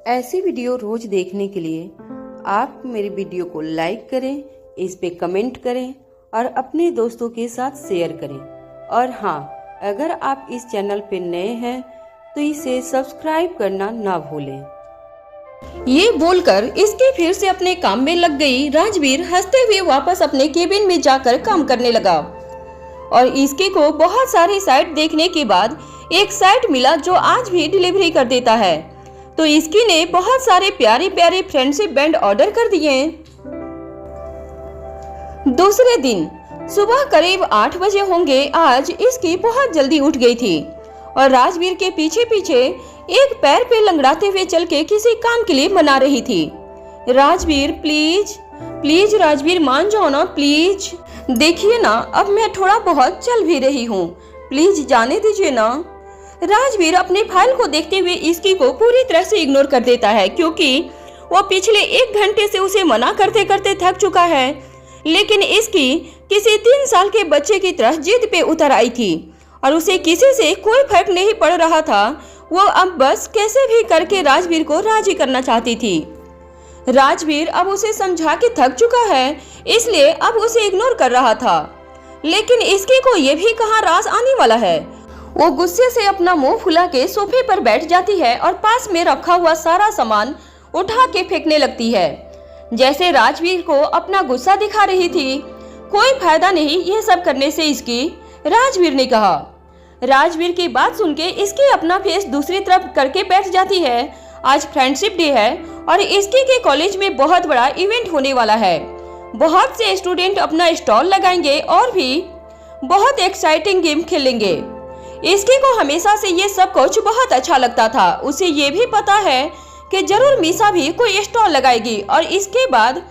ऐसी वीडियो रोज देखने के लिए आप मेरे वीडियो को लाइक करें, इस पे कमेंट करें और अपने दोस्तों के साथ शेयर करें। और हाँ, अगर आप इस चैनल पे नए हैं तो इसे सब्सक्राइब करना ना भूलें। ये बोलकर इसकी फिर से अपने काम में लग गई। राजवीर हंसते हुए वापस अपने केबिन में जाकर काम करने लगा और इसके को बहुत सारी साइट देखने के बाद एक साइट मिला जो आज भी डिलीवरी कर देता है। तो इसकी ने बहुत सारे प्यारे प्यारे फ्रेंडशिप बैंड ऑर्डर कर दिए। दूसरे दिन सुबह करीब 8 बजे होंगे। आज इसकी बहुत जल्दी उठ गई थी और राजवीर के पीछे पीछे एक पैर पे लंगड़ाते हुए चल के किसी काम के लिए मना रही थी। राजवीर प्लीज प्लीज राजवीर मान जाओ ना प्लीज। देखिए ना, अब मैं थोड़ा बहुत चल भी रही हूँ, प्लीज जाने दीजिए ना। राजवीर अपने फाइल को देखते हुए इसकी को पूरी तरह से इग्नोर कर देता है क्योंकि वो पिछले 1 घंटे से उसे मना करते करते थक चुका है। लेकिन इसकी किसी 3 साल के बच्चे की तरह जिद पे उतर आई थी और उसे किसी से कोई फर्क नहीं पड़ रहा था। वो अब बस कैसे भी करके राजवीर को राजी करना चाहती थी। राजवीर अब उसे समझा के थक चुका है, इसलिए अब उसे इग्नोर कर रहा था। लेकिन इसकी को ये भी कहाँ राज आने वाला है। वो गुस्से से अपना मुंह फुला के सोफे पर बैठ जाती है और पास में रखा हुआ सारा सामान उठा के फेंकने लगती है। जैसे राजवीर को अपना गुस्सा दिखा रही थी। कोई फायदा नहीं ये सब करने से इसकी, राजवीर ने कहा। राजवीर की बात सुन के इसकी अपना फेस दूसरी तरफ करके बैठ जाती है। आज फ्रेंडशिप डे है और इसकी के कॉलेज में बहुत बड़ा इवेंट होने वाला है। बहुत से स्टूडेंट अपना स्टॉल लगाएंगे और भी बहुत एक्साइटिंग गेम खेलेंगे। इसकी को हमेशा से ये सब कुछ बहुत अच्छा लगता था। उसे ये भी पता है कि जरूर मीसा भी कोई स्टॉल लगाएगी और इसके बाद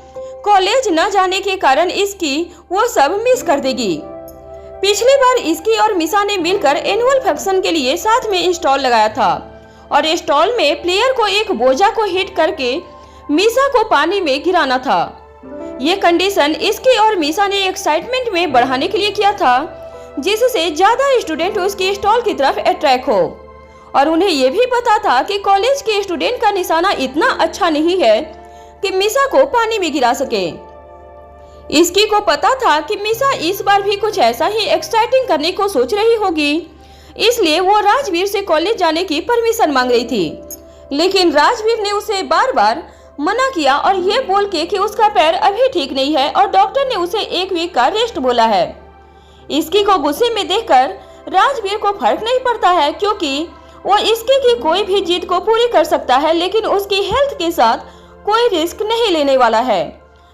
कॉलेज न जाने के कारण इसकी वो सब मिस कर देगी। पिछली बार इसकी और मीसा ने मिलकर एनुअल फंक्शन के लिए साथ में स्टॉल लगाया था और स्टॉल में प्लेयर को एक बोझा को हिट करके मीसा को पानी में गिराना था। ये कंडीशन इसकी और मीसा ने एक्साइटमेंट में बढ़ाने के लिए किया था जिससे ज्यादा स्टूडेंट उसके स्टॉल की तरफ अट्रैक्ट हो। और उन्हें यह भी पता था कि कॉलेज के स्टूडेंट का निशाना इतना अच्छा नहीं है कि मीसा को पानी में गिरा सके। इसकी को पता था कि मीसा इस बार भी कुछ ऐसा ही एक्साइटिंग करने को सोच रही होगी, इसलिए वो राजवीर से कॉलेज जाने की परमिशन मांग रही थी। लेकिन राजवीर ने उसे बार बार मना किया और ये बोल के कि उसका पैर अभी ठीक नहीं है और डॉक्टर ने उसे 1 वीक का रेस्ट बोला है। इसकी को गुस्से में देखकर राजवीर को फर्क नहीं पड़ता है क्योंकि वो इसकी की कोई भी जिद को पूरी कर सकता है, लेकिन उसकी हेल्थ के साथ कोई रिस्क नहीं लेने वाला है।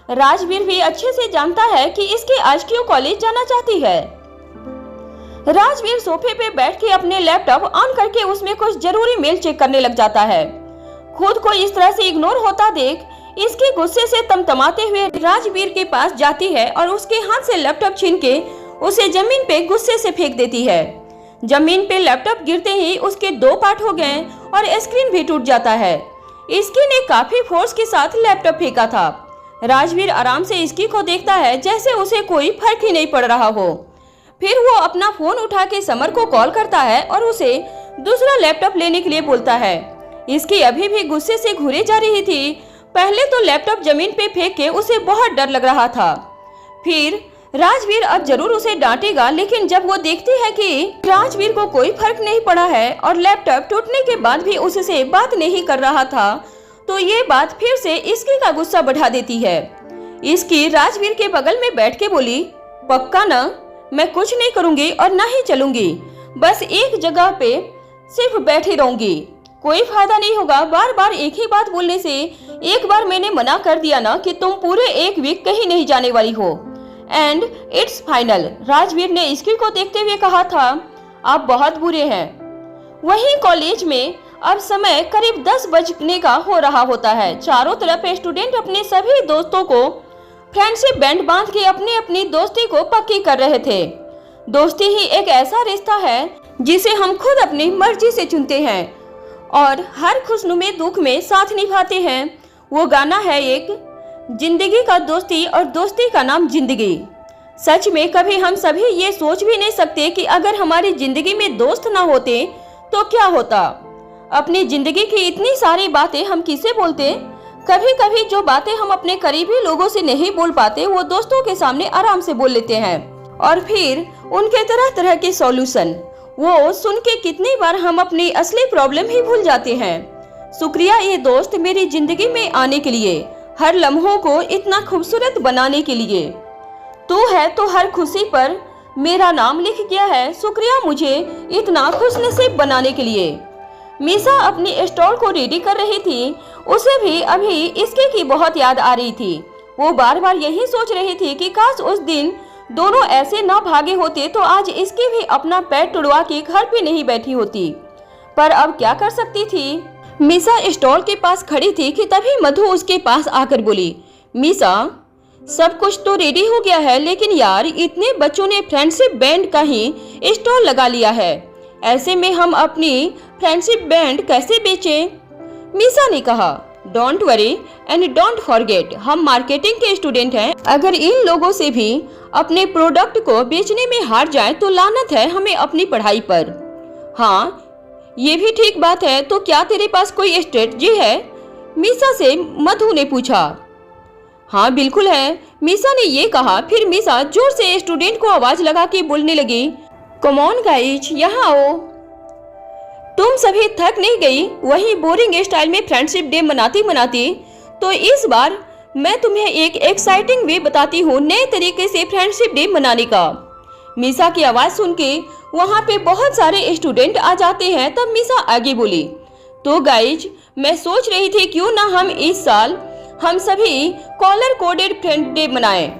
राजवीर भी अच्छे से जानता है कि इसकी आज क्यों कॉलेज जाना चाहती है। राजवीर सोफे पे बैठ के अपने लैपटॉप ऑन करके उसमें कुछ जरूरी मेल चेक करने लग जाता है। खुद को इस तरह से इग्नोर होता देख इसके गुस्से से तमतमाते हुए राजवीर के पास जाती है और उसके हाथ से लैपटॉप छीन के उसे जमीन पे गुस्से से फेंक देती है। जमीन पे लैपटॉप गिरते ही उसके 2 पार्ट हो गए और स्क्रीन भी टूट जाता है। इसकी ने काफी फोर्स के साथ लैपटॉप फेंका था। राजवीर आराम से इसकी को देखता है जैसे उसे कोई फर्क ही नहीं पड़ रहा हो। फिर वो अपना फोन उठा के समर को कॉल करता है और उसे दूसरा लैपटॉप लेने के लिए बोलता है। इसकी अभी भी गुस्से से घूरे जा रही थी। पहले तो लैपटॉप जमीन पे फेंक के उसे बहुत डर लग रहा था। फिर राजवीर अब जरूर उसे डांटेगा, लेकिन जब वो देखती है कि राजवीर को कोई फर्क नहीं पड़ा है और लैपटॉप टूटने के बाद भी उससे बात नहीं कर रहा था, तो ये बात फिर से इसकी का गुस्सा बढ़ा देती है। इसकी राजवीर के बगल में बैठ के बोली, पक्का ना, मैं कुछ नहीं करूंगी और ना ही चलूंगी, बस एक जगह पे सिर्फ बैठी रहूंगी, कोई फायदा नहीं होगा बार बार एक ही बात बोलने से। एक बार मैंने मना कर दिया ना कि तुम पूरे 1 वीक कहीं नहीं जाने वाली हो, एंड इट्स फाइनल। राजवीर ने इसकी को देखते हुए कहा था, आप बहुत बुरे हैं। वहीं कॉलेज में अब समय करीब 10 बजने का हो रहा होता है। चारों तरफ स्टूडेंट अपने सभी दोस्तों को फ्रेंडशिप बैंड बांध के अपनी अपनी दोस्ती को पक्की कर रहे थे। दोस्ती ही एक ऐसा रिश्ता है जिसे हम खुद अपनी मर्जी से चुनते हैं और हर खुशनुमे दुख में साथ निभाते हैं। वो गाना है एक, जिंदगी का दोस्ती और दोस्ती का नाम जिंदगी। सच में कभी हम सभी ये सोच भी नहीं सकते कि अगर हमारी जिंदगी में दोस्त ना होते तो क्या होता। अपनी जिंदगी की इतनी सारी बातें हम किसे बोलते। कभी कभी जो बातें हम अपने करीबी लोगों से नहीं बोल पाते वो दोस्तों के सामने आराम से बोल लेते हैं, और फिर उनके तरह तरह के सॉल्यूशन वो सुन के कितनी बार हम अपनी असली प्रॉब्लम ही भूल जाते हैं। शुक्रिया ये दोस्त मेरी जिंदगी में आने के लिए, हर लम्हों को इतना खूबसूरत बनाने के लिए। तू है तो हर खुशी पर मेरा नाम लिख गया है। शुक्रिया मुझे इतना खुशनसीब बनाने के लिए। मीसा अपनी स्टॉल को रेडी कर रही थी। उसे भी अभी इसके की बहुत याद आ रही थी। वो बार बार यही सोच रही थी कि काश उस दिन दोनों ऐसे ना भागे होते तो आज इसकी भी अपना पैर तुड़वा के घर पे नहीं बैठी होती। पर अब क्या कर सकती थी। मीसा स्टॉल के पास खड़ी थी कि तभी मधु उसके पास आकर बोली, मीसा सब कुछ तो रेडी हो गया है, लेकिन यार इतने बच्चों ने फ्रेंडशिप बैंड का ही स्टॉल लगा लिया है। ऐसे में हम अपनी फ्रेंडशिप बैंड कैसे बेचें? मीसा ने कहा, don't worry and don't forget, हम मार्केटिंग के स्टूडेंट हैं। अगर इन लोगों से भी अपने प्रोडक्ट को बेचने में हार जाए तो लानत है हमें अपनी पढ़ाई पर। हाँ ये भी ठीक बात है। तो क्या तेरे पास कोई स्ट्रेटजी है? मीसा से मधु ने पूछा। हाँ बिल्कुल है, मीसा ने ये कहा। फिर मीसा जोर से स्टूडेंट को आवाज लगा के बोलने लगी, कम ऑन गाइज, यहाँ आओ। तुम सभी थक नहीं गई वही बोरिंग स्टाइल में फ्रेंडशिप डे मनाती मनाती? तो इस बार मैं तुम्हें एक एक्साइटिंग वे बताती हूँ नए तरीके से फ्रेंडशिप डे मनाने का। मीसा की आवाज सुन के वहाँ पे बहुत सारे स्टूडेंट आ जाते हैं। तब मीसा आगे बोली, तो गाइज मैं सोच रही थी क्यों ना हम इस साल हम सभी कॉलर कोडेड फ्रेंड डे मनाएं।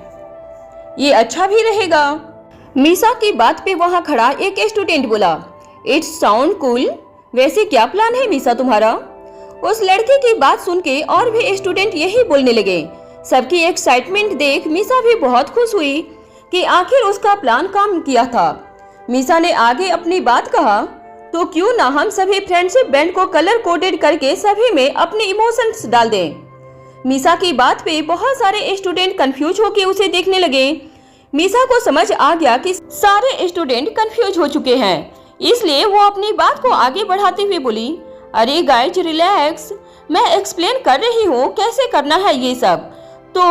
ये अच्छा भी रहेगा। मीसा की बात पे वहाँ खड़ा एक स्टूडेंट बोला, इट्स साउंड कूल। वैसे क्या प्लान है मीसा तुम्हारा? उस लड़के की बात सुन के और भी स्टूडेंट यही बोलने लगे। सबकी एक्साइटमेंट देख मीसा भी बहुत खुश हुई कि आखिर उसका प्लान काम किया था। मीसा ने आगे अपनी बात कहा, तो क्यों ना हम सभी फ्रेंडशिप बैंड को कलर कोडेड करके सभी में अपने इमोशंस डाल दें। मीसा की बात पे बहुत सारे स्टूडेंट कंफ्यूज होकर उसे देखने लगे। मीसा को समझ आ गया कि सारे स्टूडेंट कंफ्यूज हो चुके हैं, इसलिए वो अपनी बात को आगे बढ़ाते हुए बोली, अरे गाइज रिलैक्स, मैं एक्सप्लेन कर रही हूँ कैसे करना है ये सब। तो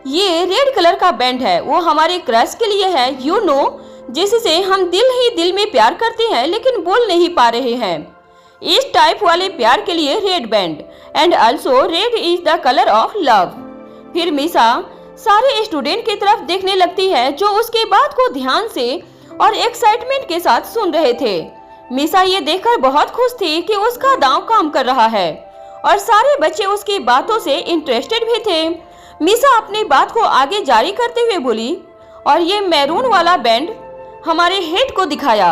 ये रेड कलर का बैंड है, वो हमारे क्रश के लिए है, यू नो, जिससे हम दिल ही दिल में प्यार करते हैं लेकिन बोल नहीं पा रहे हैं। इस टाइप वाले प्यार के लिए red band, and also red is the colour of love. फिर मीसा सारे स्टूडेंट की तरफ देखने लगती है जो उसके बात को ध्यान से और एक्साइटमेंट के साथ सुन रहे थे। मीसा ये देखकर बहुत खुश थी कि उसका दांव काम कर रहा है और सारे बच्चे उसकी बातों से इंटरेस्टेड भी थे। मीसा अपनी बात को आगे जारी करते हुए बोली, और ये मैरून वाला बैंड हमारे हेट को दिखाया,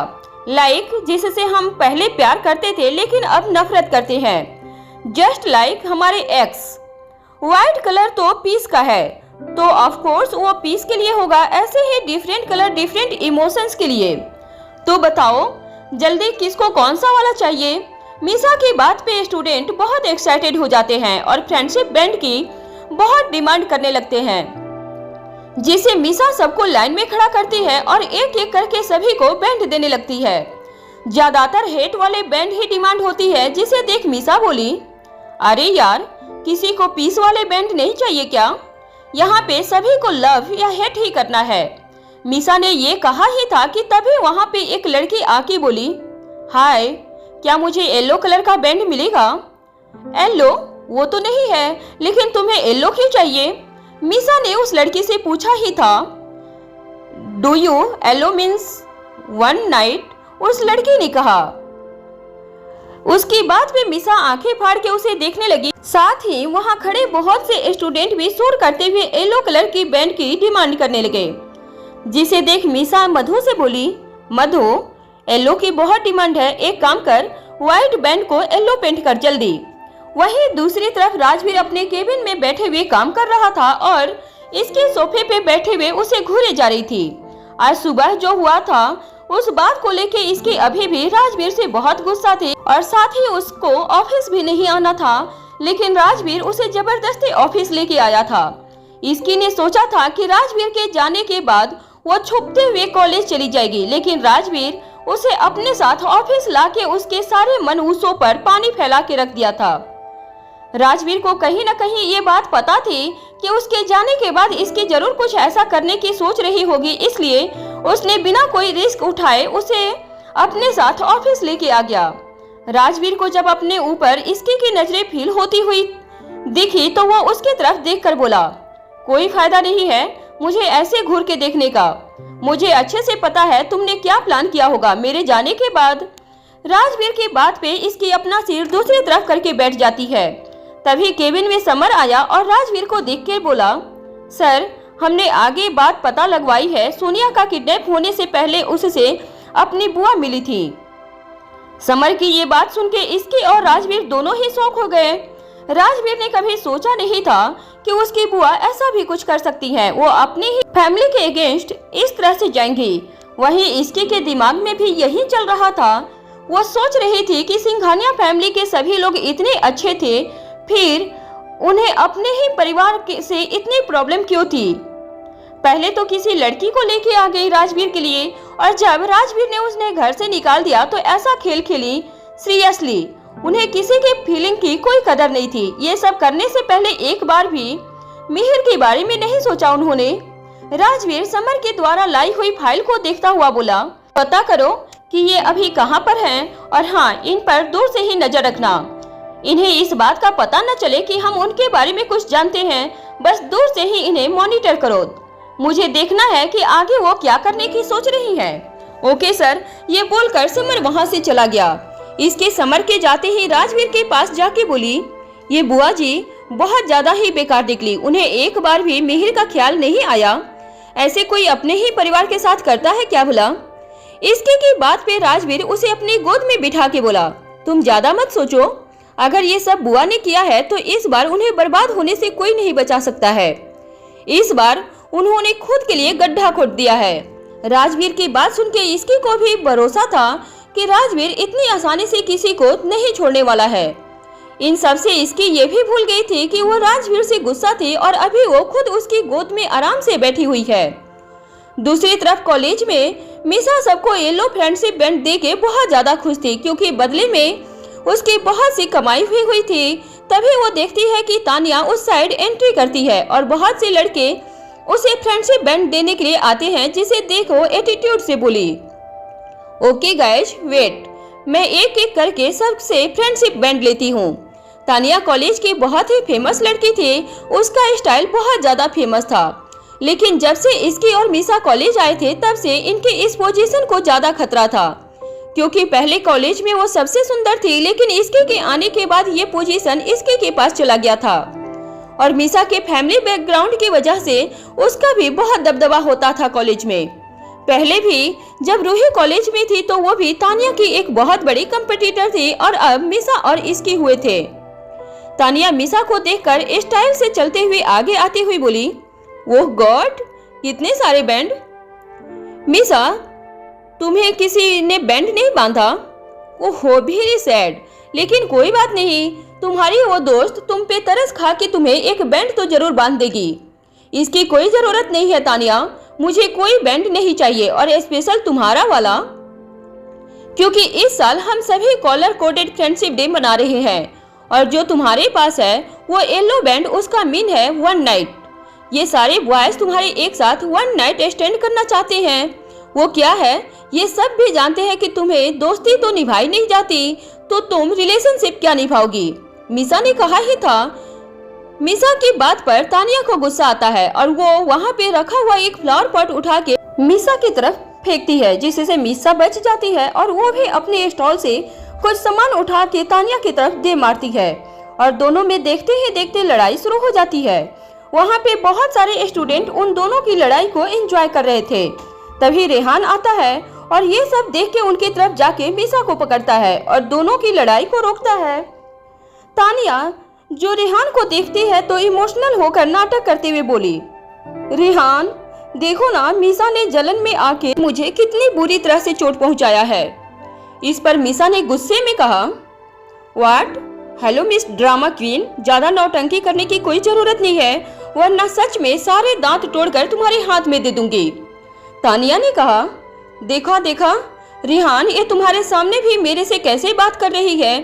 लाइक जिससे हम पहले प्यार करते थे लेकिन अब नफरत करते हैं, जस्ट लाइक हमारे एक्स। व्हाइट कलर तो पीस का है, तो ऑफ कोर्स वो पीस के लिए होगा, ऐसे ही डिफरेंट कलर डिफरेंट इमोशंस के लिए। तो बताओ जल्दी किसको कौन सा वाला चाहिए? मीसा की बात पे स्टूडेंट बहुत एक्साइटेड हो जाते हैं और फ्रेंडशिप बैंड की बहुत डिमांड करने लगते हैं, जिसे मीसा सबको लाइन में खड़ा करती है और एक एक करके सभी को बैंड देने लगती है। ज्यादातर हेट वाले बैंड ही डिमांड होती है, जिसे देख मीसा बोली, अरे यार किसी को पीस वाले बैंड नहीं चाहिए क्या? यहाँ पे सभी को लव या हेट ही करना है। मीसा ने ये कहा ही था कि तभी वहाँ पे एक लड़की आके बोली, हाय क्या मुझे येलो कलर का बैंड मिलेगा? येलो? वो तो नहीं है, लेकिन तुम्हें येलो क्यों चाहिए? मीसा ने उस लड़की से पूछा ही था। Do you yellow means one night? उस लड़की ने कहा। उसकी बात पे मीसा आंखें फाड़ के उसे देखने लगी। साथ ही वहाँ खड़े बहुत से स्टूडेंट भी शोर करते हुए येलो कलर की बैंड की डिमांड करने लगे, जिसे देख मीसा मधु से बोली, मधु येलो की बहुत डिमांड है, एक काम कर व्हाइट बैंड को येलो पेंट कर जल्दी। वहीं दूसरी तरफ राजवीर अपने केबिन में बैठे हुए काम कर रहा था और इसके सोफे पे बैठे हुए उसे घूरे जा रही थी। आज सुबह जो हुआ था उस बात को लेके इसकी अभी भी राजवीर से बहुत गुस्सा थी और साथ ही उसको ऑफिस भी नहीं आना था, लेकिन राजवीर उसे जबरदस्ती ऑफिस लेके आया था। इसकी ने सोचा था कि राजवीर के जाने के बाद वो छुपते हुए कॉलेज चली जाएगी, लेकिन राजवीर उसे अपने साथ ऑफिस लाके उसके सारे मनहूसों पर पानी फैला के रख दिया था। राजवीर को कहीं न कहीं ये बात पता थी कि उसके जाने के बाद इसकी जरूर कुछ ऐसा करने की सोच रही होगी, इसलिए उसने बिना कोई रिस्क उठाए उसे अपने साथ ऑफिस लेके आ गया। राजवीर को जब अपने ऊपर इसकी की नजरें फील होती हुई दिखी तो वो उसकी तरफ देखकर बोला, कोई फायदा नहीं है मुझे ऐसे घूर के देखने का। मुझे अच्छे से पता है तुमने क्या प्लान किया होगा मेरे जाने के बाद। राजवीर की बात पे इसकी अपना सिर दूसरी तरफ करके बैठ जाती है। तभी केबिन में समर आया और राजवीर को देख के बोला, सर हमने आगे बात पता लगवाई है, सोनिया का किडनैप होने से पहले उससे अपनी बुआ मिली थी। समर की ये बात सुन के इसकी और राजवीर दोनों ही शॉक हो गए। राजवीर ने कभी सोचा नहीं था कि उसकी बुआ ऐसा भी कुछ कर सकती है, वो अपनी ही फैमिली के अगेंस्ट इस तरह से जाएंगी। वहीं इसके के दिमाग में भी यही चल रहा था। वो सोच रही थी कि सिंघानिया फैमिली के सभी लोग इतने अच्छे थे, फिर उन्हें अपने ही परिवार से इतनी प्रॉब्लम क्यों थी। पहले तो किसी लड़की को लेके आ गई राजवीर के लिए, और जब राजवीर ने उन्हें घर से निकाल दिया तो ऐसा खेल खेली। सीरियसली उन्हें किसी के फीलिंग की कोई कदर नहीं थी। ये सब करने से पहले एक बार भी मिहिर के बारे में नहीं सोचा उन्होंने। राजवीर समर के द्वारा लाई हुई फाइल को देखता हुआ बोला, पता करो कि ये अभी कहाँ पर हैं, और हाँ इन पर दूर से ही नजर रखना। इन्हें इस बात का पता न चले कि हम उनके बारे में कुछ जानते हैं, बस दूर से ही इन्हें मॉनिटर करो। मुझे देखना है कि आगे वो क्या करने की सोच रही है। ओके सर, ये बोलकर समर वहाँ से चला गया। इसके समर के जाते ही राजवीर के पास जाके बोली, ये बुआ जी बहुत ज्यादा ही बेकार निकली, उन्हें एक बार भी मिहिर का ख्याल नहीं आया। ऐसे कोई अपने ही परिवार के साथ करता है क्या भला। इसके की बात पे राजवीर उसे अपनी गोद में बिठा के बोला, तुम ज्यादा मत सोचो, अगर ये सब बुआ ने किया है तो इस बार उन्हें बर्बाद होने से कोई नहीं बचा सकता है। इस बार उन्होंने खुद के लिए गड्ढा खोद दिया है। राजवीर की बात सुन के इसकी को भी भरोसा था कि राजवीर इतनी आसानी से किसी को नहीं छोड़ने वाला है। इन सब से इसकी ये भी भूल गई थी कि वो राजवीर से गुस्सा थी और अभी वो खुद उसकी गोद में आराम से बैठी हुई है। दूसरी तरफ कॉलेज में मिसा सबको येलो फ्रेंडशिप बैंड दे के बहुत ज्यादा खुश थी, क्योंकि बदले में उसकी बहुत सी कमाई हुई थी। तभी वो देखती है कि तानिया उस साइड एंट्री करती है और बहुत से लड़के उसे फ्रेंडशिप बैंड देने के लिए आते हैं, जिसे देखो एटीट्यूड से बोली, ओके गाइज वेट, मैं एक एक करके सबसे फ्रेंडशिप बैंड लेती हूँ। तानिया कॉलेज की बहुत ही फेमस लड़की थी, उसका स्टाइल बहुत ज्यादा फेमस था। लेकिन जब से इसकी और मिसा कॉलेज आए थे तब से इनकी इस पोजीशन को ज्यादा खतरा था, क्योंकि पहले कॉलेज में वो सबसे सुंदर थी, लेकिन इसके के आने के बाद ये पोजीशन इसके के पास चला गया था। और मिसा के फैमिली बैकग्राउंड की वजह से उसका भी बहुत दबदबा होता था कॉलेज में। पहले भी जब रूही कॉलेज में थी तो वो भी तानिया की एक बहुत बड़ी कंपटीटर थी, और अब मिसा और इसकी हुए थे। तानिया मिसा को देखकर स्टाइल से चलते हुए आगे आती हुई बोली, ओह गॉड, इतने सारे बैंड। मिसा, तुम्हें किसी ने बैंड नहीं बांधा? ओहो वेरी सैड, लेकिन कोई बात नहीं, तुम्हारी वो दोस्त तुम पे तरस खा के तुम्हें एक बैंड तो जरूर बांध देगी। इसकी कोई जरूरत नहीं है तानिया, मुझे कोई बैंड नहीं चाहिए, और स्पेशल तुम्हारा वाला, क्योंकि इस साल हम सभी कॉलर कोडेड फ्रेंडशिप डे मना रहे हैं, और जो तुम्हारे पास है वो येलो बैंड, उसका मीन है वन नाइट। ये सारे बॉयज तुम्हारे एक साथ वन नाइट स्टैंड करना चाहते हैं। वो क्या है ये सब भी जानते हैं कि तुम्हें दोस्ती तो निभाई नहीं जाती, तो तुम रिलेशनशिप क्या निभाओगी। मिसा ने कहा ही था। मिसा की बात पर तानिया को गुस्सा आता है और वो वहाँ पे रखा हुआ एक फ्लावर पॉट उठा के मिसा की तरफ फेंकती है, जिससे मिसा बच जाती है और वो भी अपने स्टॉल से कुछ सामान उठा के तानिया की तरफ दे मारती है, और दोनों में देखते ही देखते लड़ाई शुरू हो जाती है। वहाँ पे बहुत सारे स्टूडेंट उन दोनों की लड़ाई को एंजॉय कर रहे थे। तभी रेहान आता है और ये सब देख के उनकी तरफ जाके मिसा को पकड़ता है और दोनों की लड़ाई को रोकता है। तानिया जो रेहान को देखती है तो इमोशनल होकर नाटक करते हुए बोली, रेहान देखो ना, मिसा ने जलन में आके मुझे कितनी बुरी तरह से चोट पहुंचाया है। इस पर मिसा ने गुस्से में कहा, what, hello miss drama queen, ज्यादा नौटंकी करने की कोई जरूरत नहीं है, वरना सच में सारे दांत तोड़कर तुम्हारे हाथ में दे दूंगी। तानिया ने कहा, देखा देखा, रिहान, ये तुम्हारे सामने भी मेरे से कैसे बात कर रही है?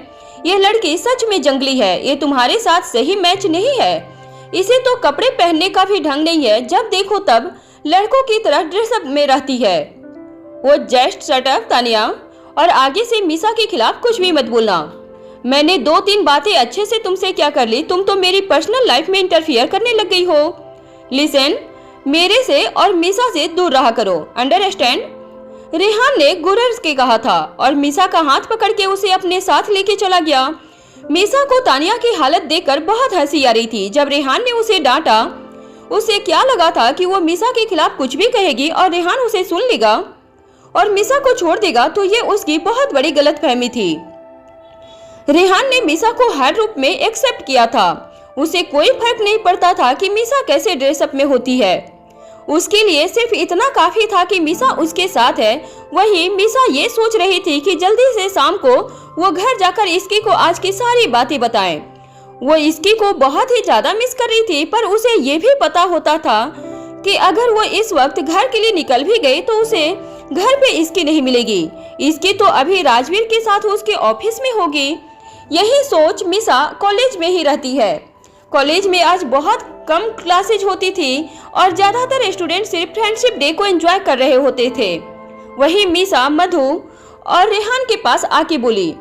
ये लड़की सच में जंगली है। ये तुम्हारे साथ सही मैच नहीं है। इसे तो कपड़े पहनने का भी ढंग नहीं है। जब देखो तब लड़कों की तरह ड्रेसअप में रहती है। वो जस्ट शट अप तानिया, और आगे से मीसा के खिलाफ कुछ भी मत बोलना। मैंने 2-3 बातें अच्छे से तुमसे क्या कर ली, तुम तो मेरी पर्सनल लाइफ में इंटरफियर करने लग गई हो। लिसन, मेरे से और मीसा से दूर रहा करो, अंडरस्टैंड? रेहान ने गुर्र के कहा था और मीसा का हाथ पकड़ के उसे अपने साथ लेके चला गया। मीसा को तानिया की हालत देखकर बहुत हंसी आ रही थी। जब रेहान ने उसे डांटा, उसे क्या लगा था कि वो मीसा के खिलाफ कुछ भी कहेगी और रेहान उसे सुन लेगा और मीसा को छोड़ देगा, तो ये उसकी बहुत बड़ी गलतफहमी थी। रेहान ने मीसा को हर रूप में एक्सेप्ट किया था। उसे कोई फर्क नहीं पड़ता था कि मीसा कैसे ड्रेसअप में होती है। उसके लिए सिर्फ इतना काफी था कि मीसा उसके साथ है। वहीं मीसा ये सोच रही थी कि जल्दी से शाम को वो घर जाकर इसकी को आज की सारी बातें बताए। वो इसकी को बहुत ही ज्यादा मिस कर रही थी, पर उसे ये भी पता होता था कि अगर वो इस वक्त घर के लिए निकल भी गई तो उसे घर पे इसकी नहीं मिलेगी। इसकी तो अभी राजवीर के साथ उसके ऑफिस में होगी। यही सोच मीसा कॉलेज में ही रहती है। कॉलेज में आज बहुत कम क्लासेज होती थी और ज्यादातर स्टूडेंट सिर्फ फ्रेंडशिप डे को एंजॉय कर रहे होते थे। वही मीसा मधु और रेहान के पास आके बोली,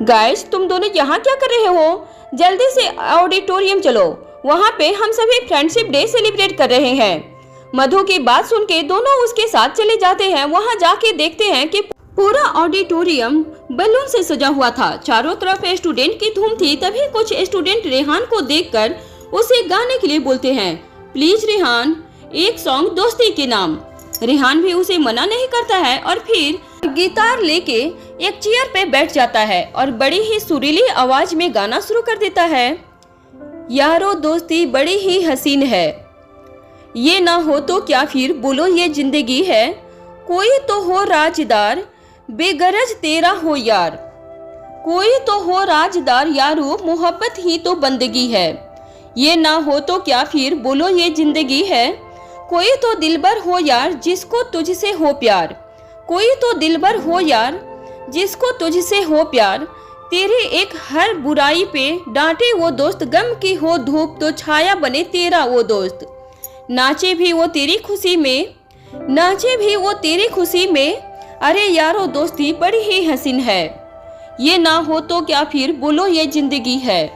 गाइस, तुम दोनों यहाँ क्या कर रहे हो? जल्दी से ऑडिटोरियम चलो, वहाँ पे हम सभी फ्रेंडशिप डे सेलिब्रेट कर रहे हैं। मधु की बात सुन के दोनों उसके साथ चले जाते हैं। वहाँ जाके देखते हैं कि पूरा ऑडिटोरियम बैलून से सजा हुआ था। चारों तरफ स्टूडेंट की धूम थी। तभी कुछ स्टूडेंट रेहान को देखकर उसे गाने के लिए बोलते हैं, प्लीज रेहान, एक सॉन्ग दोस्ती के नाम। रेहान भी उसे मना नहीं करता है और फिर गिटार लेके एक चेयर पे बैठ जाता है और बड़ी ही सुरीली आवाज में गाना शुरू कर देता है, यारो दोस्ती बड़ी ही हसीन है, ये ना हो तो क्या फिर बोलो ये जिंदगी है, कोई तो हो राजदार बेगरज तेरा हो यार, कोई तो हो राजदार यारो मोहब्बत ही तो बंदगी है, ये ना हो तो क्या फिर बोलो ये जिंदगी है, कोई तो दिलबर हो यार जिसको तुझसे हो प्यार, कोई तो दिलबर हो यार जिसको तुझसे हो प्यार, तेरे एक हर बुराई पे डांटे वो दोस्त, गम की हो धूप तो छाया बने तेरा वो दोस्त, नाचे भी वो तेरी खुशी में, नाचे भी वो तेरी खुशी में, अरे यारो दोस्ती बड़ी ही हसीन है, ये ना हो तो क्या फिर बोलो ये जिंदगी है,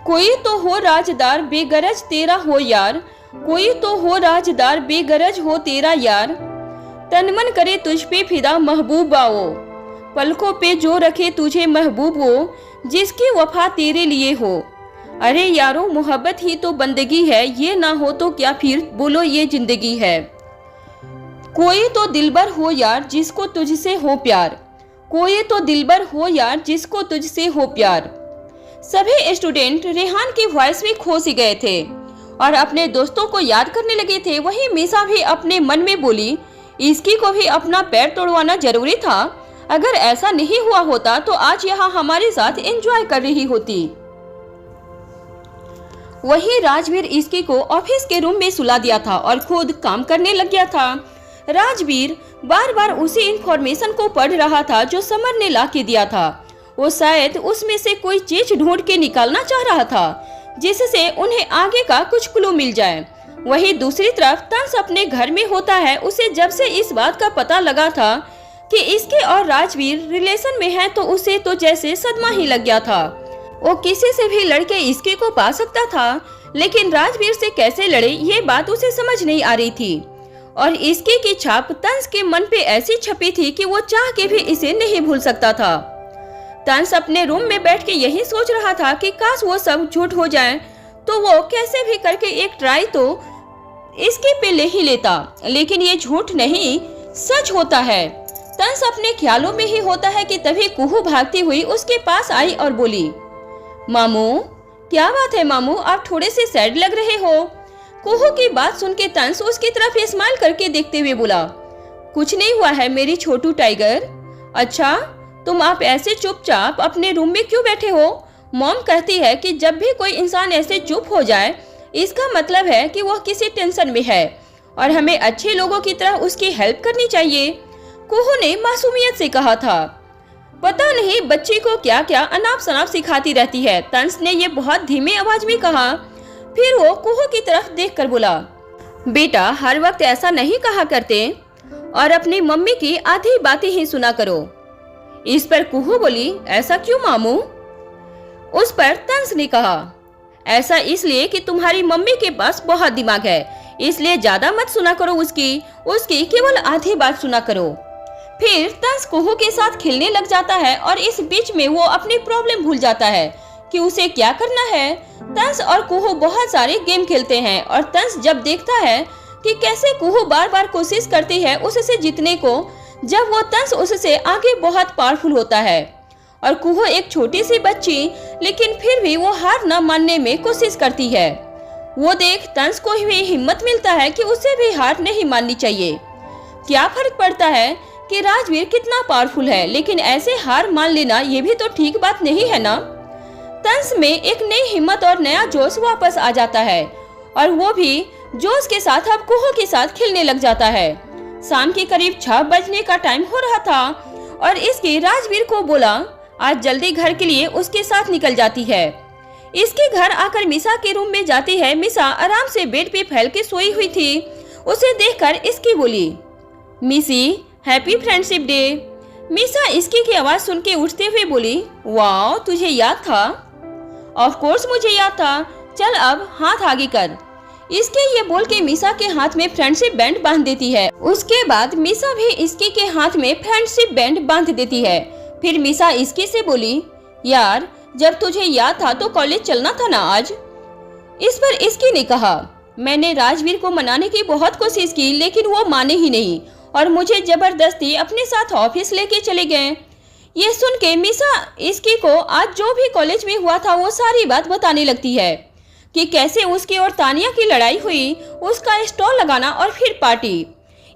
कोई तो हो राजदार बेगरज तेरा हो यार, कोई तो हो राजदार बेगरज हो तेरा यार, तन मन करे तुझ पे फिदा महबूबा वो, पलकों पे जो रखे तुझे महबूब वो, जिसकी वफा तेरे लिए हो, अरे यारो मोहब्बत ही तो बंदगी है, ये ना हो तो क्या फिर बोलो ये जिंदगी है, कोई तो दिलबर हो यार जिसको तुझसे हो प्यार, कोई तो दिलबर हो यार जिसको तुझसे हो प्यार। सभी स्टूडेंट रेहान की वॉइस में खो सी गए थे और अपने दोस्तों को याद करने लगे थे। वहीं मीसा भी अपने मन में बोली, इसकी को भी अपना पैर तोड़वाना जरूरी था, अगर ऐसा नहीं हुआ होता तो आज यहाँ हमारे साथ एंजॉय कर रही होती। वहीं राजवीर इसकी को ऑफिस के रूम में सुला दिया था और खुद काम करने लग गया था। राजवीर बार बार उसी इंफॉर्मेशन को पढ़ रहा था जो समर ने ला के दिया था। वो शायद उसमें से कोई चीज ढूंढ के निकालना चाह रहा था जिससे उन्हें आगे का कुछ क्लू मिल जाए। वहीं दूसरी तरफ तंस अपने घर में होता है। उसे जब से इस बात का पता लगा था कि इसके और राजवीर रिलेशन में है तो उसे तो जैसे सदमा ही लग गया था। वो किसी से भी लड़के इसके को पा सकता था, लेकिन राजवीर से कैसे लड़े ये बात उसे समझ नहीं आ रही थी। और इसके की छाप तंस के मन पे ऐसी छपी थी कि वो चाह के भी इसे नहीं भूल सकता था। तंस अपने रूम में बैठ के यही सोच रहा था कि काश वो सब झूठ हो जाए तो वो कैसे भी करके एक ट्राई तो इसके पे ले ही लेता, लेकिन ये झूठ नहीं सच होता है। तंस अपने ख्यालों में ही होता है कि तभी कुहू भागती हुई उसके पास आई और बोली, मामू क्या बात है मामू, आप थोड़े से सैड लग रहे हो। कुहू की बात सुन के तंस उसकी तरफ स्माइल करके देखते हुए बोला, कुछ नहीं हुआ है मेरी छोटू टाइगर। अच्छा, तुम आप ऐसे चुपचाप अपने रूम में क्यों बैठे हो? मॉम कहती है कि जब भी कोई इंसान ऐसे चुप हो जाए इसका मतलब है कि वह किसी टेंशन में है और हमें अच्छे लोगों की तरह उसकी हेल्प करनी चाहिए। कुहू ने मासूमियत से कहा था। पता नहीं बच्ची को क्या क्या अनाप शनाप सिखाती रहती है, तंस ने ये बहुत धीमे आवाज में कहा। फिर वो कुहू की तरफ देखकर बोला, बेटा हर वक्त ऐसा नहीं कहा करते और अपनी मम्मी की आधी बातें ही सुना करो। इस पर कुहू बोली, ऐसा क्यों मामू? उस पर तंस ने कहा, ऐसा इसलिए कि तुम्हारी मम्मी के पास बहुत दिमाग है, इसलिए ज्यादा मत सुना करो उसकी केवल आधी बात सुना करो। फिर तंस कुहू के साथ खेलने लग जाता है और इस बीच में वो अपनी प्रॉब्लम भूल जाता है कि उसे क्या करना है। तंस और कुहू बहुत सारे गेम खेलते हैं और तंस जब देखता है कि कैसे कुहू बार बार कोशिश करती है उससे जीतने को, जब वो तंस उससे आगे बहुत पावरफुल होता है और कुहू एक छोटी सी बच्ची, लेकिन फिर भी वो हार न मानने में कोशिश करती है। वो देख तंस को भी हिम्मत मिलता है कि उसे भी हार नहीं माननी चाहिए। क्या फर्क पड़ता है कि राजवीर कितना पावरफुल है, लेकिन ऐसे हार मान लेना ये भी तो ठीक बात नहीं है ना। तंस में एक नई हिम्मत और नया जोश वापस आ जाता है और वो भी जोश के साथ अब कुहू के साथ खेलने लग जाता है। शाम के करीब 6 बजने का टाइम हो रहा था और इसके राजवीर को बोला आज जल्दी घर के लिए उसके साथ निकल जाती है। इसके घर आकर मिसा के रूम में जाती है। मिसा आराम से बेड पे फैल के सोई हुई थी। उसे देखकर इसकी बोली, मिसी हैप्पी फ्रेंडशिप डे। मिसा इसकी की आवाज सुन के उठते हुए बोली, वाओ तुझे याद था? ऑफ कोर्स मुझे याद था, चल अब हाथ आगे कर। इसके ये बोल के मिसा के हाथ में फ्रेंडशिप बैंड बांध देती है। उसके बाद मिसा भी इसकी के हाथ में फ्रेंडशिप बैंड बांध देती है। फिर मिसा इसकी से बोली, यार जब तुझे याद था तो कॉलेज चलना था ना आज। इस पर इसकी ने कहा, मैंने राजवीर को मनाने की बहुत कोशिश की लेकिन वो माने ही नहीं और मुझे जबरदस्ती अपने साथ ऑफिस लेके चले गए। ये सुन के मिसा इसकी को आज जो भी कॉलेज में हुआ था वो सारी बात बताने लगती है कि कैसे उसकी और तानिया की लड़ाई हुई, उसका स्टॉल लगाना और फिर पार्टी।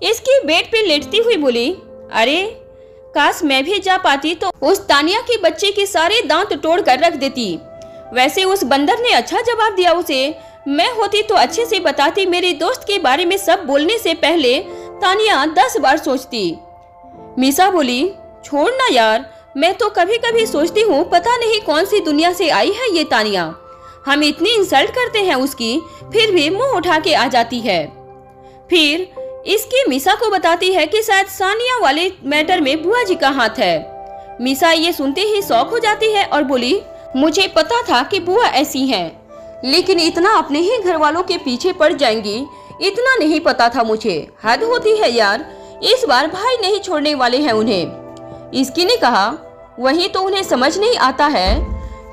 इसकी बेड पे लेटती हुई बोली, अरे काश मैं भी जा पाती तो उस तानिया की बच्चे के सारे दांत तोड़ कर रख देती। वैसे उस बंदर ने अच्छा जवाब दिया उसे। मैं होती तो अच्छे से बताती, मेरे दोस्त के बारे में सब बोलने से पहले तानिया 10 बार सोचती। मिसा बोली, छोड़ ना यार, मैं तो कभी कभी सोचती हूँ पता नहीं कौन सी दुनिया से आई है ये तानिया। हम इतनी इंसल्ट करते हैं उसकी, फिर भी मुंह उठा के आ जाती है। फिर इसकी मिसा को बताती है कि शायद सानिया वाले मैटर में बुआ जी का हाथ है। मिसा ये सुनते ही शॉक हो जाती है और बोली, मुझे पता था कि बुआ ऐसी हैं, लेकिन इतना अपने ही घर वालों के पीछे पड़ जाएंगी इतना नहीं पता था मुझे। हद होती है यार, इस बार भाई नहीं छोड़ने वाले हैं उन्हें। इसकी ने कहा, वही तो उन्हें समझ नहीं आता है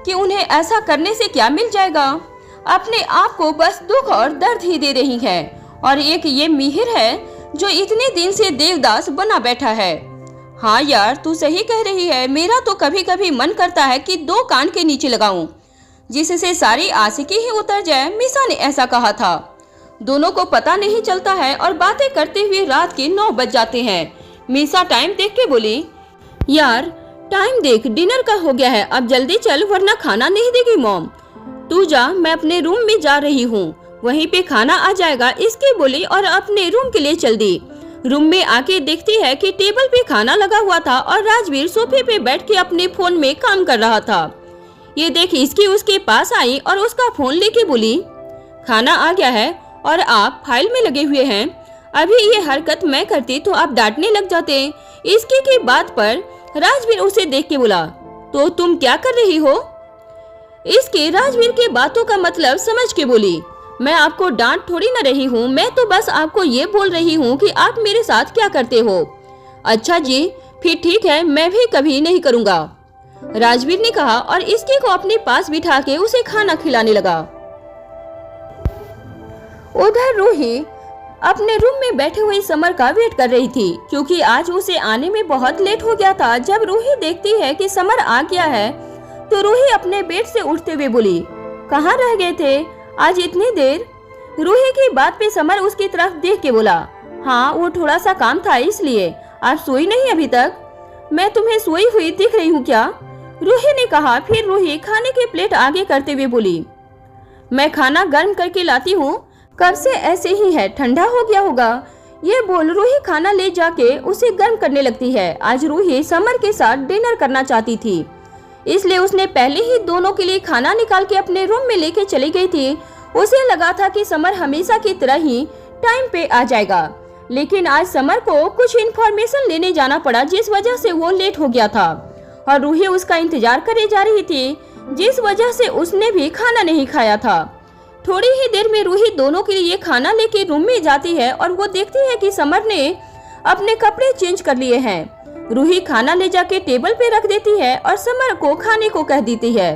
कि उन्हें ऐसा करने से क्या मिल जाएगा। अपने आप को बस दुख और दर्द ही दे रही है और एक ये मिहिर है जो इतने दिन से देवदास बना बैठा है। हाँ यार तू सही कह रही है, मेरा तो कभी कभी मन करता है कि 2 कान के नीचे लगाऊं जिससे सारी आशिकी ही उतर जाए। मिसा ने ऐसा कहा था। दोनों को पता नहीं चलता है और बातें करते हुए रात के 9 बज जाते हैं। मिसा टाइम देख के बोली, यार टाइम देख, डिनर का हो गया है, अब जल्दी चल वरना खाना नहीं देगी मॉम। तू जा, मैं अपने रूम में जा रही हूँ, वहीं पे खाना आ जाएगा। इसकी बोली और अपने रूम के लिए चल दी। रूम में आके देखती है कि टेबल पे खाना लगा हुआ था और राजवीर सोफे पे बैठ के अपने फोन में काम कर रहा था। ये देख इसकी उसके पास आई और उसका फोन लेके बोली, खाना आ गया है और आप फाइल में लगे हुए हैं। अभी ये हरकत मैं करती तो आप डांटने लग जाते। इसकी की बात पर राजवीर उसे देख के बोला, तो तुम क्या कर रही हो? इसके राजवीर के बातों का मतलब समझ के बोली, मैं आपको डांट थोड़ी न रही हूँ, मैं तो बस आपको ये बोल रही हूँ कि आप मेरे साथ क्या करते हो। अच्छा जी फिर ठीक है, मैं भी कभी नहीं करूँगा, राजवीर ने कहा और इसकी को अपने पास बिठा के उसे खाना खिलाने लगा। उधर रूही अपने रूम में बैठे हुई समर का वेट कर रही थी क्योंकि आज उसे आने में बहुत लेट हो गया था। जब रूही देखती है कि समर आ गया है तो रूही अपने बेड से उठते हुए बोली, कहाँ रह गए थे आज इतनी देर? रूही की बात पे समर उसकी तरफ देख के बोला, हाँ वो थोड़ा सा काम था इसलिए। आप सोई नहीं अभी तक? मैं तुम्हें सोई हुई दिख रही हूँ क्या? रूही ने कहा। फिर रूही खाने की प्लेट आगे करते हुए बोली, मैं खाना गर्म करके लाती हूँ, कब से ऐसे ही है, ठंडा हो गया होगा। ये बोल रूही खाना ले जाके उसे गर्म करने लगती है। आज रूही समर के साथ डिनर करना चाहती थी, इसलिए उसने पहले ही दोनों के लिए खाना निकाल के अपने रूम में लेके चली गई थी। उसे लगा था कि समर हमेशा की तरह ही टाइम पे आ जाएगा, लेकिन आज समर को कुछ इन्फॉर्मेशन लेने जाना पड़ा, जिस वजह से वो लेट हो गया था और रूही उसका इंतजार करे जा रही थी, जिस वजह से उसने भी खाना नहीं खाया था। थोड़ी ही देर में रूही दोनों के लिए खाना लेके रूम में जाती है और वो देखती है कि समर ने अपने कपड़े चेंज कर लिए हैं। रूही खाना ले जाके टेबल पे रख देती है और समर को खाने को कह देती है।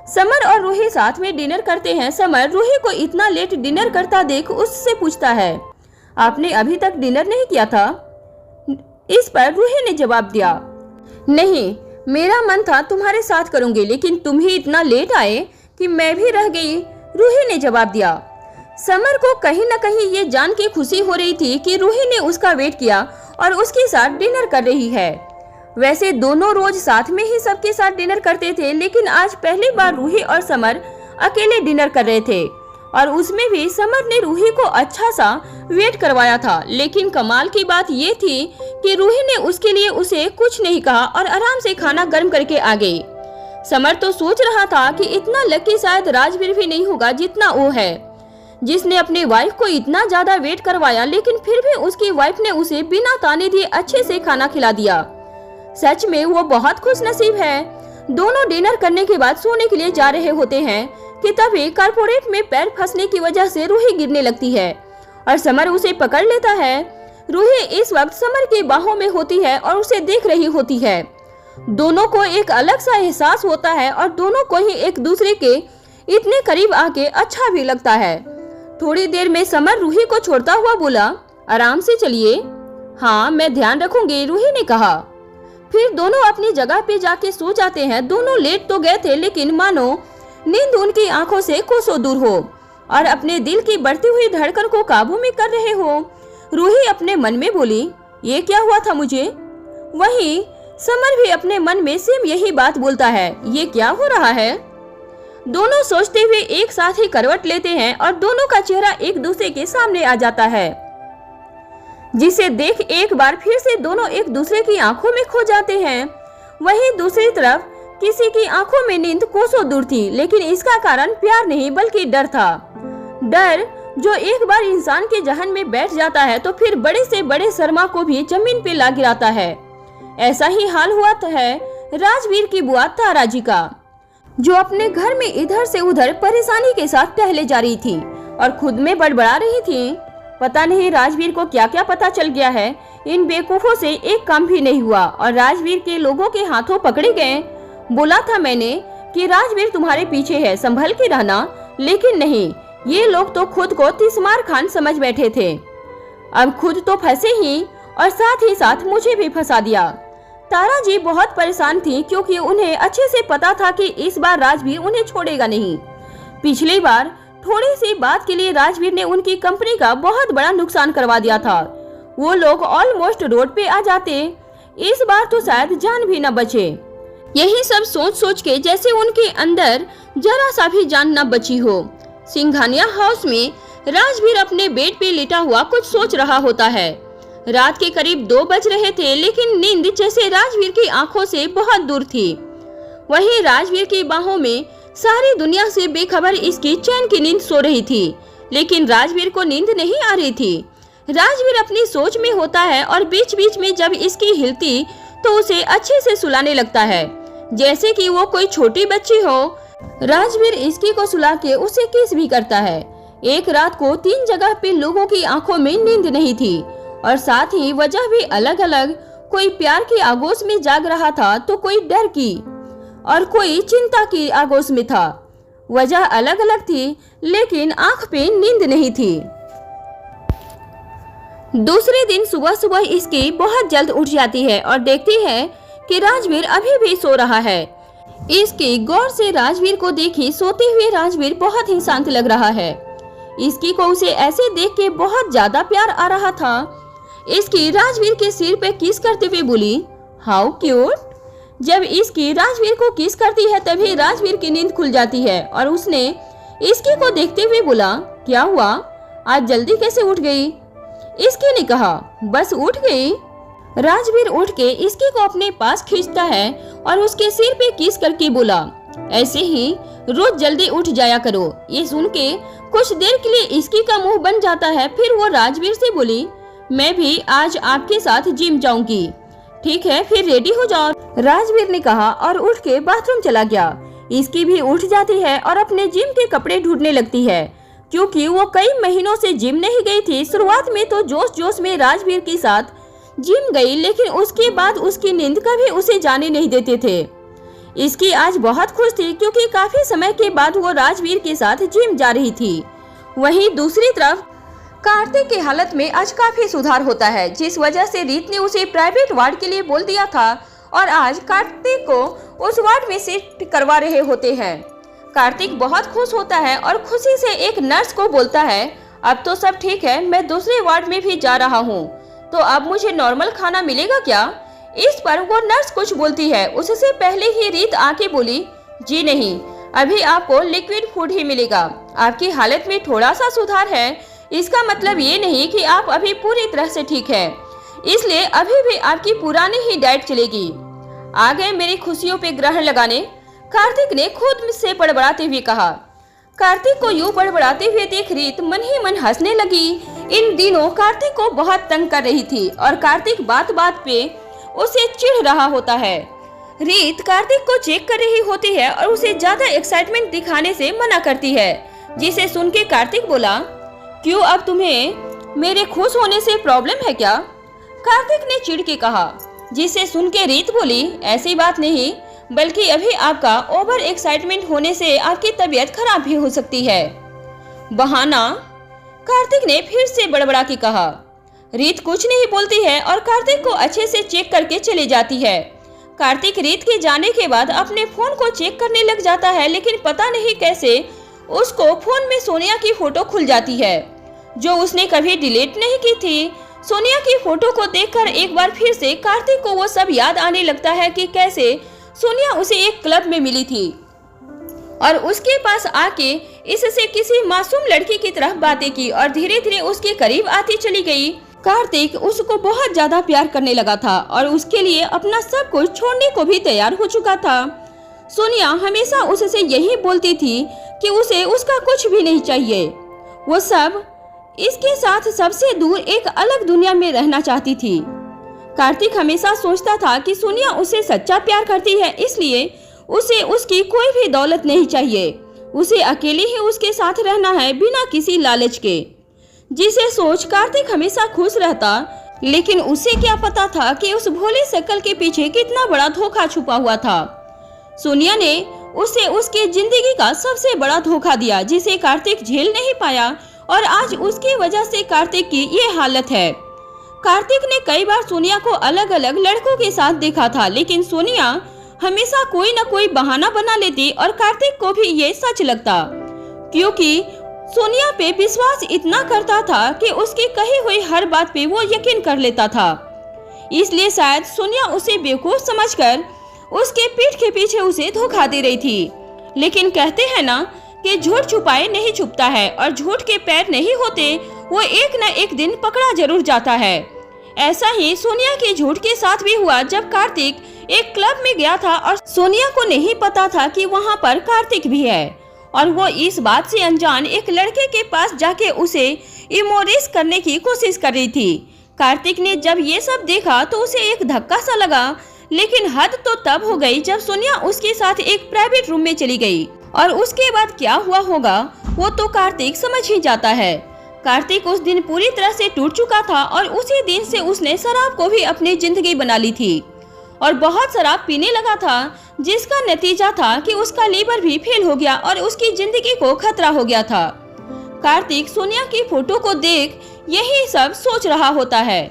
समर और रूही साथ में डिनर करते हैं। समर रूही को इतना लेट डिनर करता देख उससे पूछता है, आपने अभी तक डिनर नहीं किया था? इस पर रूही ने जवाब दिया, नहीं, मेरा मन था तुम्हारे साथ करूंगी, लेकिन तुम ही इतना लेट आए कि मैं भी रह गई। रूही ने जवाब दिया। समर को कहीं न कहीं ये जान के खुशी हो रही थी कि रूही ने उसका वेट किया और उसके साथ डिनर कर रही है। वैसे दोनों रोज साथ में ही सबके साथ डिनर करते थे, लेकिन आज पहली बार रूही और समर अकेले डिनर कर रहे थे और उसमें भी समर ने रूही को अच्छा सा वेट करवाया था। लेकिन कमाल की बात ये थी कि रूही ने उसके लिए उसे कुछ नहीं कहा और आराम से खाना गर्म करके आ गई। समर तो सोच रहा था कि इतना लकी शायद राजवीर भी नहीं होगा जितना वो है, जिसने अपनी वाइफ को इतना ज्यादा वेट करवाया, लेकिन फिर भी उसकी वाइफ ने उसे बिना ताने दिए अच्छे से खाना खिला दिया। सच में वो बहुत खुशनसीब है। दोनों डिनर करने के बाद सोने के लिए जा रहे होते हैं कि तभी कारपोरेट में पैर फंसने की वजह से रूही गिरने लगती है और समर उसे पकड़ लेता है। रूही इस वक्त समर की बाहों में होती है और उसे देख रही होती है। दोनों को एक अलग सा एहसास होता है और दोनों को ही एक दूसरे के इतने करीब आके अच्छा भी लगता है। थोड़ी देर में समर रूही को छोड़ता हुआ बोला, आराम से चलिए। हाँ, मैं ध्यान रखूंगी, रूही ने कहा। फिर दोनों अपनी जगह पे जाके सो जाते हैं। दोनों लेट तो गए थे, लेकिन मानो नींद उनकी आंखों से कोसों दूर हो और अपने दिल की बढ़ती हुई धड़कन को काबू में कर रहे हो। रूही अपने मन में बोली, ये क्या हुआ था मुझे? वहीं समर भी अपने मन में सेम यही बात बोलता है, ये क्या हो रहा है? दोनों सोचते हुए एक साथ ही करवट लेते हैं और दोनों का चेहरा एक दूसरे के सामने आ जाता है, जिसे देख एक बार फिर से दोनों एक दूसरे की आंखों में खो जाते हैं। वहीं दूसरी तरफ किसी की आंखों में नींद कोसों दूर थी, लेकिन इसका कारण प्यार नहीं बल्कि डर था। डर जो एक बार इंसान के जहन में बैठ जाता है तो फिर बड़े से बड़े शर्मा को भी जमीन पे ला गिराता है। ऐसा ही हाल हुआ है राजवीर की बुआ तारा जी का, जो अपने घर में इधर से उधर परेशानी के साथ टहले जा रही थी और खुद में बड़बड़ा रही थी। पता नहीं राजवीर को क्या क्या पता चल गया है। इन बेवकूफों से एक काम भी नहीं हुआ और राजवीर के लोगों के हाथों पकड़े गए। बोला था मैंने कि राजवीर तुम्हारे पीछे है, संभल के रहना, लेकिन नहीं, ये लोग तो खुद को तिस्मार खान समझ बैठे थे। अब खुद तो फंसे ही और साथ ही साथ मुझे भी फंसा दिया। तारा जी बहुत परेशान थी, क्योंकि उन्हें अच्छे से पता था कि इस बार राजवीर उन्हें छोड़ेगा नहीं। पिछली बार थोड़ी सी बात के लिए राजवीर ने उनकी कंपनी का बहुत बड़ा नुकसान करवा दिया था। वो लोग ऑलमोस्ट रोड पे आ जाते, इस बार तो शायद जान भी न बचे। यही सब सोच सोच के जैसे उनके अंदर जरा सा भी जान न बची हो। सिंघानिया हाउस में राजवीर अपने बेड पे लेटा हुआ कुछ सोच रहा होता है। रात के करीब 2 बज रहे थे, लेकिन नींद जैसे राजवीर की आंखों से बहुत दूर थी। वहीं राजवीर की बाहों में सारी दुनिया से बेखबर इसकी चैन की नींद सो रही थी, लेकिन राजवीर को नींद नहीं आ रही थी। राजवीर अपनी सोच में होता है और बीच बीच में जब इसकी हिलती तो उसे अच्छे से सुलाने लगता है, जैसे कि वो कोई छोटी बच्ची हो। राजवीर इसकी को सुला के उसे किस भी करता है। एक रात को 3 जगह पे लोगों की आंखों में नींद नहीं थी और साथ ही वजह भी अलग अलग। कोई प्यार की आगोश में जाग रहा था तो कोई डर की और कोई चिंता की आगोश में था। वजह अलग अलग थी, लेकिन आंख पे नींद नहीं थी। दूसरे दिन सुबह सुबह इसकी बहुत जल्द उठ जाती है और देखती है कि राजवीर अभी भी सो रहा है। इसकी गौर से राजवीर को देखी सोते हुए राजवीर बहुत ही शांत लग रहा है। इसकी को उसे ऐसे देख के बहुत ज्यादा प्यार आ रहा था। इसकी राजवीर के सिर पे किस करते हुए बोली, हाउ क्यूट। जब इसकी राजवीर को किस करती है तभी राजवीर की नींद खुल जाती है और उसने इसकी को देखते हुए बोला, क्या हुआ, आज जल्दी कैसे उठ गई। इसकी ने कहा। बस उठ गई। राजवीर उठ के इसकी को अपने पास खींचता है और उसके सिर पे किस करके बोला, ऐसे ही रोज जल्दी उठ जाया करो। ये सुन के कुछ देर के लिए इसकी का मुंह बन जाता है। फिर वो राजवीर से बोली, मैं भी आज आपके साथ जिम जाऊंगी। ठीक है, फिर रेडी हो जाओ। राजवीर ने कहा और उठ के बाथरूम चला गया। इसकी भी उठ जाती है और अपने जिम के कपड़े ढूंढने लगती है, क्योंकि वो कई महीनों से जिम नहीं गई थी। शुरुआत में तो जोश जोश में राजवीर के साथ जिम गई, लेकिन उसके बाद उसकी नींद कभी उसे जाने नहीं देते थे। इसकी आज बहुत खुश थी, क्योंकि काफी समय के बाद वो राजवीर के साथ जिम जा रही थी। वहीं दूसरी तरफ कार्तिक की हालत में आज काफी सुधार होता है, जिस वजह से रीत ने उसे प्राइवेट वार्ड के लिए बोल दिया था और आज कार्तिक को उस वार्ड में शिफ्ट करवा रहे होते हैं। कार्तिक बहुत खुश होता है और खुशी से एक नर्स को बोलता है, अब तो सब ठीक है, मैं दूसरे वार्ड में भी जा रहा हूँ, तो अब मुझे नॉर्मल खाना मिलेगा क्या? इस पर वो नर्स कुछ बोलती है। उससे पहले ही रीत आके बोली, जी नहीं, अभी आपको लिक्विड फूड ही मिलेगा। आपकी हालत में थोड़ा सा सुधार है, इसका मतलब ये नहीं कि आप अभी पूरी तरह से ठीक है, इसलिए अभी भी आपकी पुरानी ही डाइट चलेगी। आ गए मेरी खुशियों पे ग्रहण लगाने, कार्तिक ने खुद से बड़बड़ाते हुए कहा। कार्तिक को यूं बड़बड़ाते हुए देख रीत मन ही मन हंसने लगी। इन दिनों कार्तिक को बहुत तंग कर रही थी और कार्तिक बात बात पे उसे चिढ़ रहा होता है। रीत कार्तिक को चेक कर रही होती है और उसे ज्यादा एक्साइटमेंट दिखाने से मना करती है, जिसे सुन के कार्तिक बोला, क्यों, अब तुम्हें मेरे खुश होने से प्रॉब्लम है क्या? कार्तिक ने चिढ़ के कहा, जिसे सुन के रीत बोली, ऐसी बात नहीं, बल्कि अभी आपका ओवर एक्साइटमेंट होने से आपकी तबीयत खराब भी हो सकती है। बहाना, कार्तिक ने फिर से बड़बड़ा के कहा। रीत कुछ नहीं बोलती है और कार्तिक को अच्छे से चेक करके चली जाती है। कार्तिक रीत के जाने के बाद अपने फोन को चेक करने लग जाता है, लेकिन पता नहीं कैसे उसको फोन में सोनिया की फोटो खुल जाती है, जो उसने कभी डिलीट नहीं की थी। सोनिया की फोटो को देखकर एक बार फिर से कार्तिक को वो सब याद आने लगता है कि कैसे सोनिया उसे एक क्लब में मिली थी और उसके पास आके इससे किसी मासूम लड़की की तरह बातें की और धीरे धीरे उसके करीब आती चली गई। कार्तिक उसको बहुत ज्यादा प्यार करने लगा था और उसके लिए अपना सब कुछ छोड़ने को भी तैयार हो चुका था। सोनिया हमेशा उससे यही बोलती थी कि उसे उसका कुछ भी नहीं चाहिए, वो सब इसके साथ सबसे दूर एक अलग दुनिया में रहना चाहती थी। कार्तिक हमेशा सोचता था कि सोनिया उसे सच्चा प्यार करती है, इसलिए उसे उसकी कोई भी दौलत नहीं चाहिए, उसे अकेले ही उसके साथ रहना है बिना किसी लालच के। जिसे सोच कार्तिक हमेशा खुश रहता, लेकिन उसे क्या पता था कि उस भोले शक्ल के पीछे कितना बड़ा धोखा छुपा हुआ था। सोनिया ने उसे उसकी जिंदगी का सबसे बड़ा धोखा दिया, जिसे कार्तिक झेल नहीं पाया और आज उसकी वजह से कार्तिक की ये हालत है। कार्तिक ने कई बार सोनिया को अलग अलग लड़कों के साथ देखा था, लेकिन सोनिया हमेशा कोई न कोई बहाना बना लेती और कार्तिक को भी ये सच लगता, क्योंकि सोनिया पे विश्वास इतना करता था कि उसकी कही हुई हर बात पे वो यकीन कर लेता था। इसलिए शायद सोनिया उसे बेवकूफ समझकर उसके पीठ के पीछे उसे धोखा दे रही थी। लेकिन कहते हैं ना कि झूठ छुपाए नहीं छुपता है और झूठ के पैर नहीं होते, वो एक न एक दिन पकड़ा जरूर जाता है। ऐसा ही सोनिया के झूठ के साथ भी हुआ, जब कार्तिक एक क्लब में गया था और सोनिया को नहीं पता था कि वहाँ पर कार्तिक भी है और वो इस बात से अनजान एक लड़के के पास जाके उसे इमोरेस करने की कोशिश कर रही थी। कार्तिक ने जब ये सब देखा तो उसे एक धक्का सा लगा, लेकिन हद तो तब हो गई जब सोनिया उसके साथ एक प्राइवेट रूम में चली गई और उसके बाद क्या हुआ होगा वो तो कार्तिक समझ ही जाता है। कार्तिक उस दिन पूरी तरह से टूट चुका था और उसी दिन से उसने शराब को भी अपनी जिंदगी बना ली थी और बहुत शराब पीने लगा था, जिसका नतीजा था कि उसका लीवर भी फेल हो गया और उसकी जिंदगी को खतरा हो गया था। कार्तिक सोनिया की फोटो को देख यही सब सोच रहा होता है।